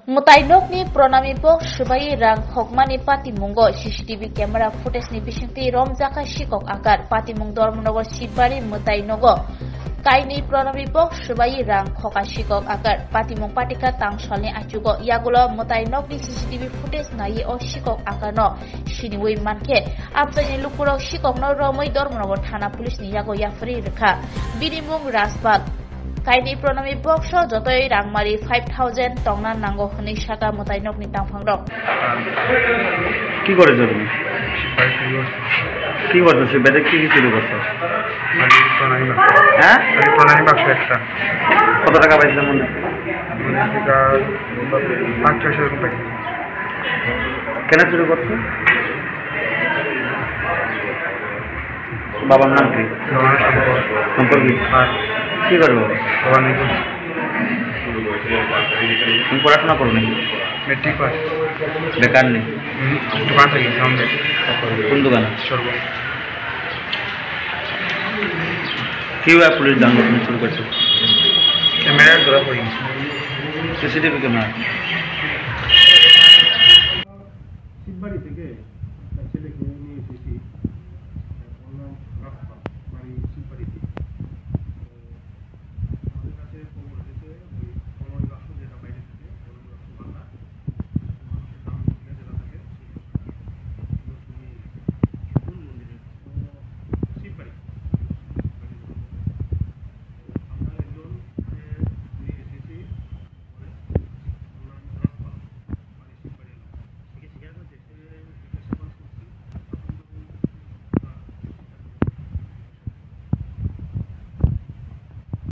Mutainokni pronami bok shubai rang hokmani patimungo CCTV camera footage ni bisingti romjaka shikok akar patimung dormnogo sibari mutainogo kaini pronami bok shubai rang hoka shikok akar patimung patika tangsalni achugo yagulo mutainokni CCTV footage nai o shikok akarno shiniwi manke apjani lukuro shikokno romoi dormnogo thana police ni yago yafri rekha binimung rasbag kaini pronami bokso jotoi rangmari 5000 tongna nango hini saka mutainok ni tangfangrok কি করেছো তুমি কি করছো সে বেদে কি শুরু করছো হ্যাঁ প্রণালী বাক্স একটা কত টাকা পাইছিলে মনে 5-6 এরকম পাই কেন শুরু করছো বাবার নাম কি সম্পর্কে কি করবো তুমি পড়াশোনা করো নাকি মেট্রিক পাস বেকার নেই দোকান থেকে সামনে কোন দোকানে সর্ব কিভাবে পুলিশ জানলো তুমি শুরু করছো ক্যামেরা ধরা পড়ে গেছে সিসিটিভি ক্যামেরা শিববাড়ি থেকে ছেলেকে নিয়ে এসেছি